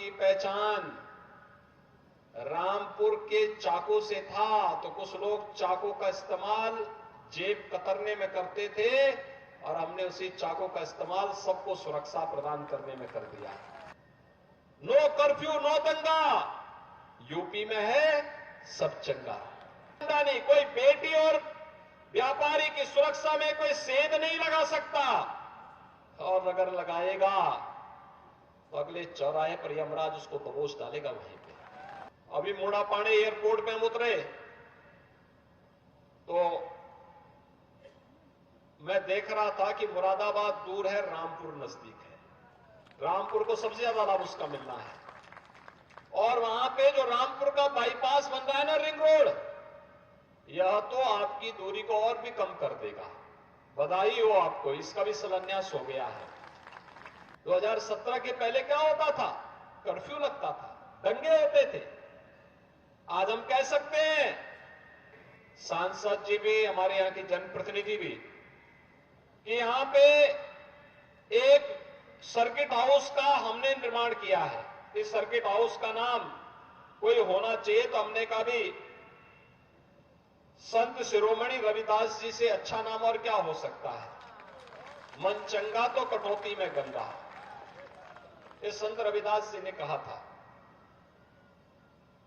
की पहचान रामपुर के चाकू से था, तो कुछ लोग चाकू का इस्तेमाल जेब कतरने में करते थे और हमने उसी चाकू का इस्तेमाल सबको सुरक्षा प्रदान करने में कर दिया। नो कर्फ्यू नो दंगा, यूपी में है सब चंगा। नहीं, कोई बेटी और व्यापारी की सुरक्षा में कोई सेंध नहीं लगा सकता, और अगर लगाएगा तो अगले चौराहे पर यमराज उसको दबोच डालेगा वहीं पे। अभी मूड़ापानी एयरपोर्ट पे हम उतरे तो मैं देख रहा था कि मुरादाबाद दूर है, रामपुर नजदीक है। रामपुर को सबसे ज्यादा लाभ उसका मिलना है, और वहां पे जो रामपुर का बाईपास बन रहा है ना, रिंग रोड, यह तो आपकी दूरी को और भी कम कर देगा। बधाई हो आपको, इसका भी शिलान्यास हो गया है। 2017 के पहले क्या होता था? कर्फ्यू लगता था, दंगे होते थे। आज हम कह सकते हैं, सांसद जी भी, हमारे यहां के जनप्रतिनिधि भी, कि यहां पे एक सर्किट हाउस का हमने निर्माण किया है। इस सर्किट हाउस का नाम कोई होना चाहिए, तो हमने कहा भी संत शिरोमणि रविदास जी से अच्छा नाम और क्या हो सकता है? मन चंगा तो कटौती में गंगा, ये संत रविदास जी ने कहा था।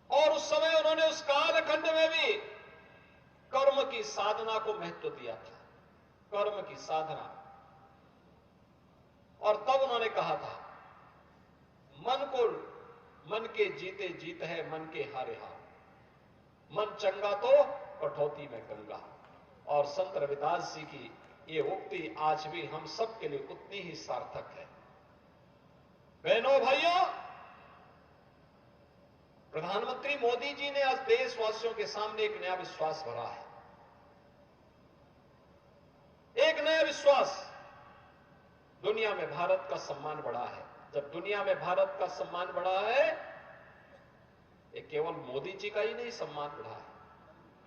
और उस समय उन्होंने उस कालखंड में भी कर्म की साधना को महत्व दिया था, कर्म की साधना। और तब उन्होंने कहा था, मन के जीते जीत है, मन के हारे हार, मन चंगा तो कठौती में गंगा। और संत रविदास जी की ये उक्ति आज भी हम सब के लिए उतनी ही सार्थक है। बहनों भाइयों, प्रधानमंत्री मोदी जी ने आज देशवासियों के सामने एक नया विश्वास भरा है, एक नया विश्वास। दुनिया में भारत का सम्मान बढ़ा है। जब दुनिया में भारत का सम्मान बढ़ा है, ये केवल मोदी जी का ही नहीं सम्मान बढ़ा है,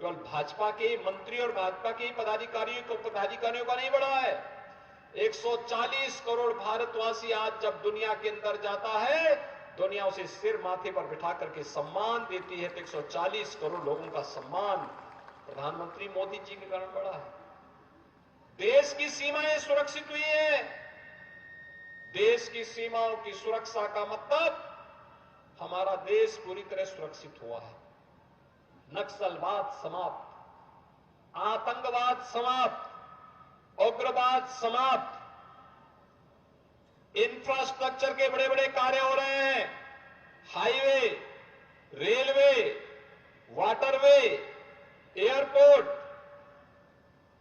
केवल भाजपा के मंत्री और भाजपा के पदाधिकारियों का नहीं बढ़ा है। 140 करोड़ भारतवासी आज जब दुनिया के अंदर जाता है, दुनिया उसे सिर माथे पर बिठा करके सम्मान देती है। तो 140 करोड़ लोगों का सम्मान प्रधानमंत्री मोदी जी के कारण बढ़ा है। देश की सीमाएं सुरक्षित हुई हैं। देश की सीमाओं की सुरक्षा का मतलब हमारा देश पूरी तरह सुरक्षित हुआ है। नक्सलवाद समाप्त, आतंकवाद समाप्त, उग्रवाद समाप्त, इंफ्रास्ट्रक्चर के बड़े बड़े कार्य हो रहे हैं। Highway, railway, waterway, airport.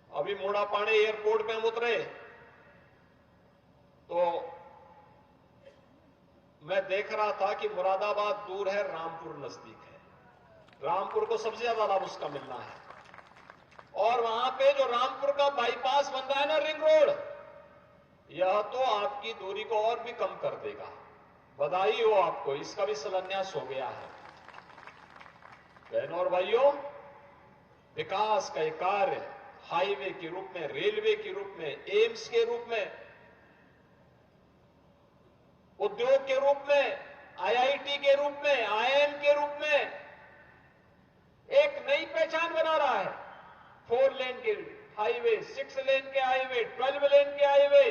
अभी मूड़ापानी एयरपोर्ट पे हम उतरे तो मैं देख रहा था कि मुरादाबाद दूर है, रामपुर नजदीक है। रामपुर को सबसे ज्यादा लाभ उसका मिलना है, और वहां पे जो रामपुर का बाईपास बन रहा है ना, रिंग रोड, यह तो आपकी दूरी को और भी कम कर देगा। बधाई हो आपको, इसका भी शिलान्यास हो गया है। बहनों और भाइयों, विकास का एक कार्य हाईवे के रूप में, रेलवे के रूप में, एम्स के रूप में, उद्योग के रूप में, आईआईटी के रूप में, आईआईएम के रूप में एक नई पहचान बना रहा है। 4 लेन के हाईवे, 6 लेन के हाईवे, 12 लेन के हाईवे,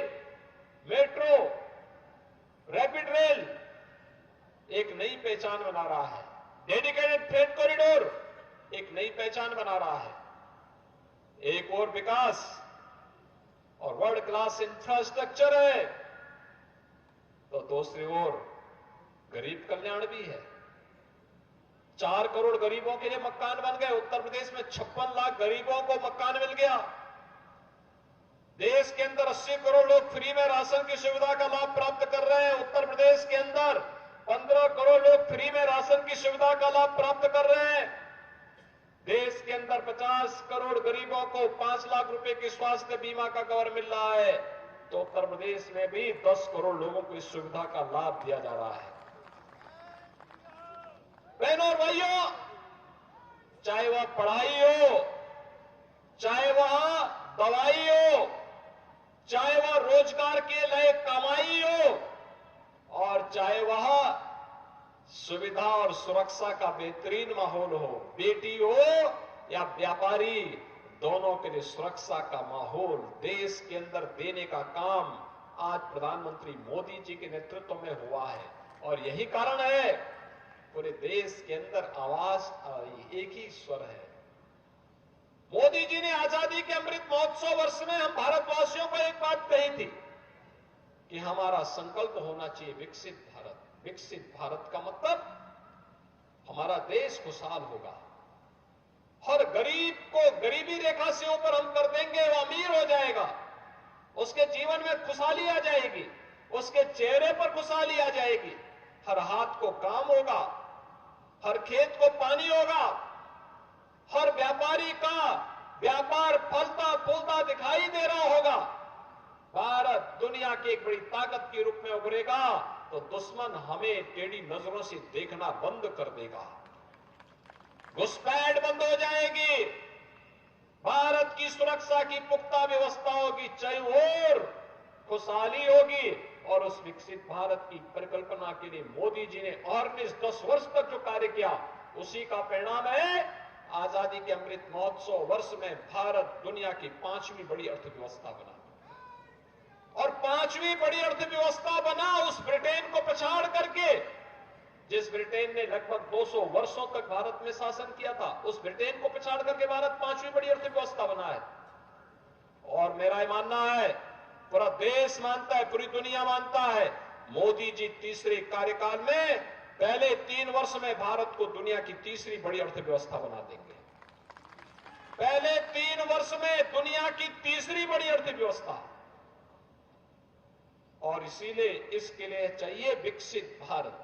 मेट्रो, रैपिड रेल एक नई पहचान बना रहा है। डेडिकेटेड फ्रेट कॉरिडोर एक नई पहचान बना रहा है। एक और विकास और वर्ल्ड क्लास इंफ्रास्ट्रक्चर है, तो दूसरी ओर गरीब कल्याण भी है। 4 करोड़ गरीबों के लिए मकान बन गए। उत्तर प्रदेश में 56 लाख गरीबों को मकान मिल गया। देश के अंदर 80 करोड़ लोग फ्री में राशन की सुविधा का लाभ प्राप्त कर रहे हैं। उत्तर प्रदेश के अंदर 15 करोड़ लोग फ्री में राशन की सुविधा का लाभ प्राप्त कर रहे हैं। देश के अंदर 50 करोड़ गरीबों को 5 लाख रुपए की स्वास्थ्य बीमा का कवर मिल रहा है, तो उत्तर प्रदेश में भी 10 करोड़ लोगों को इस सुविधा का लाभ दिया जा रहा है। बहनों और भाइयों, चाहे वह पढ़ाई हो, चाहे वह दवाई हो, चाहे वह रोजगार के लिए कमाई हो, और चाहे वह सुविधा और सुरक्षा का बेहतरीन माहौल हो, बेटी हो या व्यापारी, दोनों के लिए सुरक्षा का माहौल देश के अंदर देने का काम आज प्रधानमंत्री मोदी जी के नेतृत्व में हुआ है। और यही कारण है पूरे देश के अंदर आवाज एक ही स्वर है। मोदी जी ने आजादी के अमृत महोत्सव वर्ष में हम भारतवासियों को एक बात कही थी कि हमारा संकल्प होना चाहिए विकसित भारत। विकसित भारत का मतलब हमारा देश खुशहाल होगा, हर गरीब को गरीबी रेखा से ऊपर हम कर देंगे, वो अमीर हो जाएगा, उसके जीवन में खुशहाली आ जाएगी, उसके चेहरे पर खुशहाली आ जाएगी, हर हाथ को काम होगा, हर खेत को पानी होगा, हर व्यापारी का व्यापार फलता फूलता दिखाई दे रहा होगा। भारत दुनिया की एक बड़ी ताकत के रूप में उभरेगा तो दुश्मन हमें टेढ़ी नजरों से देखना बंद कर देगा, घुसपैठ बंद हो जाएगी, भारत की सुरक्षा की पुख्ता व्यवस्था होगी, चाहे और खुशहाली होगी। और उस विकसित भारत की परिकल्पना के लिए मोदी जी ने और 10 वर्ष तक जो कार्य किया, उसी का परिणाम है आजादी के अमृत महोत्सव वर्ष में भारत दुनिया की 5वीं बड़ी अर्थव्यवस्था बना। और 5वीं बड़ी अर्थव्यवस्था बना उस ब्रिटेन को पछाड़ करके, जिस ब्रिटेन ने लगभग 200 वर्षों तक भारत में शासन किया था, उस ब्रिटेन को पछाड़ करके भारत 5वीं बड़ी अर्थव्यवस्था बना है। और मेरा मानना है, पूरा देश मानता है, पूरी दुनिया मानता है, मोदी जी तीसरे कार्यकाल में पहले 3 वर्ष में भारत को दुनिया की तीसरी बड़ी अर्थव्यवस्था बना देंगे। पहले 3 वर्ष में दुनिया की तीसरी बड़ी अर्थव्यवस्था। और इसीलिए इसके लिए चाहिए विकसित भारत।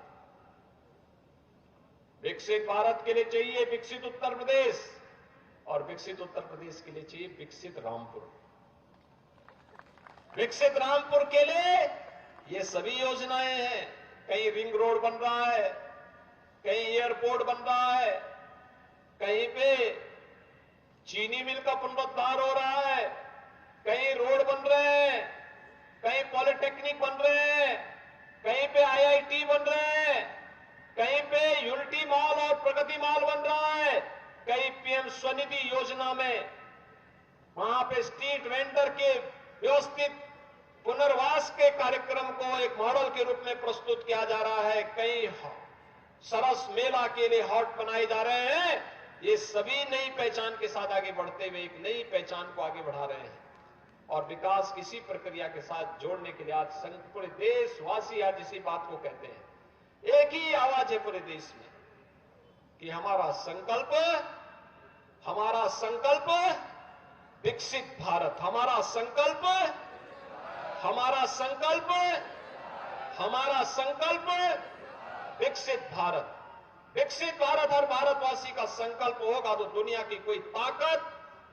विकसित भारत के लिए चाहिए विकसित उत्तर प्रदेश, और विकसित उत्तर प्रदेश के लिए चाहिए विकसित रामपुर। विकसित रामपुर के लिए ये सभी योजनाएं हैं। कहीं रिंग रोड बन रहा है, कहीं एयरपोर्ट बन रहा है, कहीं पे चीनी मिल का पुनरुद्धार हो रहा है, कहीं रोड बन रहे हैं, कहीं पॉलिटेक्निक बन रहे हैं, कहीं पे आईआईटी बन रहे हैं, कहीं पे यूनिटी मॉल और प्रगति मॉल बन रहा है, कहीं पीएम स्वनिधि योजना में वहां पे स्ट्रीट वेंडर के व्यवस्थित पुनर्वास के कार्यक्रम को एक मॉडल के रूप में प्रस्तुत किया जा रहा है, कई सरस मेला के लिए हॉट बनाए जा रहे हैं। ये सभी नई पहचान के साथ आगे बढ़ते हुए एक नई पहचान को आगे बढ़ा रहे हैं और विकास किसी प्रक्रिया के साथ जोड़ने के लिए आज पूरे देशवासी आज इसी बात को कहते हैं। एक ही आवाज है पूरे देश में कि हमारा संकल्प विकसित भारत, हमारा संकल्प विकसित भारत। विकसित भारत हर भारतवासी का संकल्प होगा तो दुनिया की कोई ताकत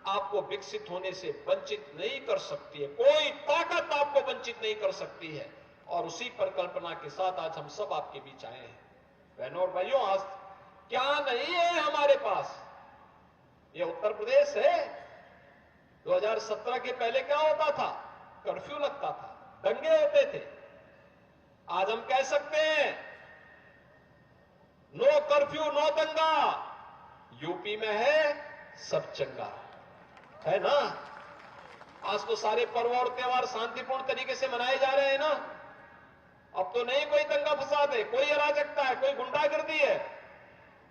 आपको विकसित होने से वंचित नहीं कर सकती है, कोई ताकत आपको वंचित नहीं कर सकती है। और उसी परिकल्पना के साथ आज हम सब आपके बीच आए हैं। बहनों और भाइयों, आज क्या नहीं है हमारे पास? ये उत्तर प्रदेश है। 2017 के पहले क्या होता था? कर्फ्यू लगता था, दंगे होते थे। आज हम कह सकते हैं नो कर्फ्यू नो दंगा। यूपी में है सब चंगा, है ना? आज तो सारे पर्व और त्योहार शांतिपूर्ण तरीके से मनाए जा रहे हैं ना। अब तो नहीं कोई दंगा फसाद है, कोई अराजकता है, कोई गुंडागर्दी है।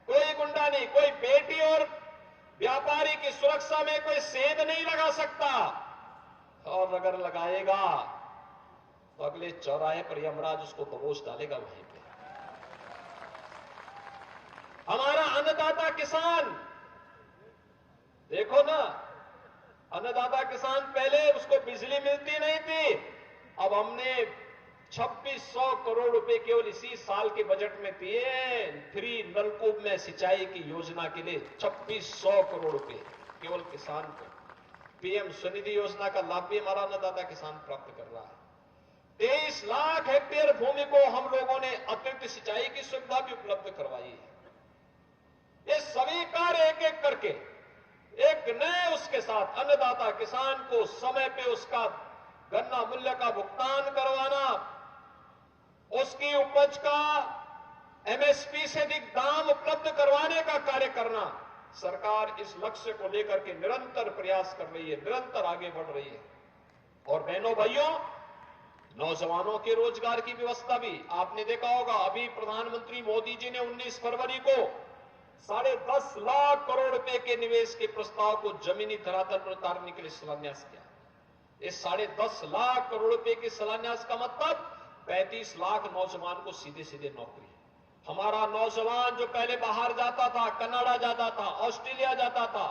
कोई गुंडा नहीं, कोई बेटी और व्यापारी की सुरक्षा में कोई सेंध नहीं लगा सकता, और अगर लगाएगा तो अगले चौराहे पर यमराज उसको दबोच डालेगा वहीं पे। हमारा अन्नदाता किसान, देखो ना, अन्नदाता किसान पहले उसको बिजली मिलती नहीं थी, अब हमने 2600 करोड़ रुपए केवल इसी साल के बजट में दिए फ्री नलकूप में सिंचाई की योजना के लिए। 2600 करोड़ रुपए केवल किसान को। पीएम स्वनिधि योजना का लाभ भी हमारा अन्नदाता किसान प्राप्त कर रहा है। 23 लाख हेक्टेयर भूमि को हम लोगों ने अतिरिक्त सिंचाई की सुविधा भी उपलब्ध करवाई है। ये सभी कार्य एक एक करके एक नए उसके साथ अन्नदाता किसान को समय पे उसका गन्ना मूल्य का भुगतान करवाना, उसकी उपज का एमएसपी से अधिक दाम उपलब्ध करवाने का कार्य करना, सरकार इस लक्ष्य को लेकर के निरंतर प्रयास कर रही है, निरंतर आगे बढ़ रही है। और बहनों भाइयों, नौजवानों के रोजगार की व्यवस्था भी आपने देखा होगा, अभी प्रधानमंत्री मोदी जी ने 19 फरवरी को 10.5 लाख करोड़ रुपए के निवेश के प्रस्ताव को जमीनी धरातल पर उतारने के लिए शिलान्यास किया। इस 10.5 लाख करोड़ रुपए के शिलान्यास का मतलब 35 लाख नौजवान को सीधे सीधे नौकरी। हमारा नौजवान जो पहले बाहर जाता था, कनाडा जाता था, ऑस्ट्रेलिया जाता था,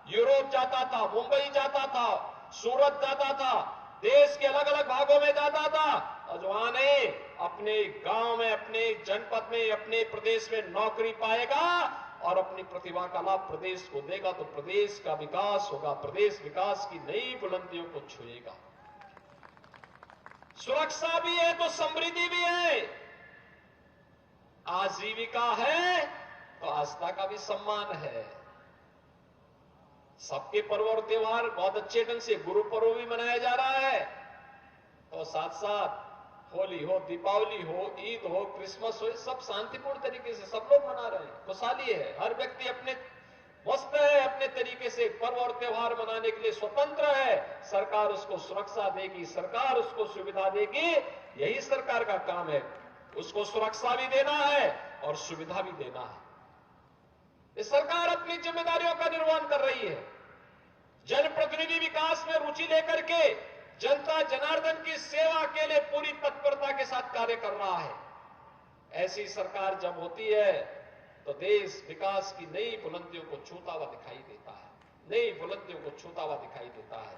यूरोप जाता था, मुंबई जाता था, सूरत जाता था, देश के अलग अलग भागों में जाता था, नौजवान अपने गांव में, अपने जनपद में, अपने प्रदेश में नौकरी पाएगा और अपनी प्रतिभा का लाभ प्रदेश को देगा तो प्रदेश का विकास होगा, प्रदेश विकास की नई बुलंदियों को छुएगा। सुरक्षा भी है तो समृद्धि भी है, आजीविका है तो आस्था का भी सम्मान है। सबके पर्व और त्योहार बहुत अच्छे ढंग से, गुरु पर्व भी मनाया जा रहा है और साथ साथ होली हो, दीपावली हो, ईद हो, क्रिसमस हो, सब शांतिपूर्ण तरीके से सब लोग मना रहे हैं, खुशहाली है। हर व्यक्ति अपने मस्त है, अपने तरीके से पर्व और त्योहार मनाने के लिए स्वतंत्र है। सरकार उसको सुरक्षा देगी, सरकार उसको सुविधा देगी, यही सरकार का काम है। उसको सुरक्षा भी देना है और सुविधा भी देना है। ये सरकार अपनी जिम्मेदारियों का निर्वहन कर रही है। जनप्रतिनिधि विकास में रुचि लेकर के जनता जनार्दन की सेवा के लिए पूरी तत्परता के साथ कार्य कर रहा है। ऐसी सरकार जब होती है तो देश विकास की नई बुलंदियों को छूता हुआ दिखाई देता है, नई बुलंदियों को छूता हुआ दिखाई देता है।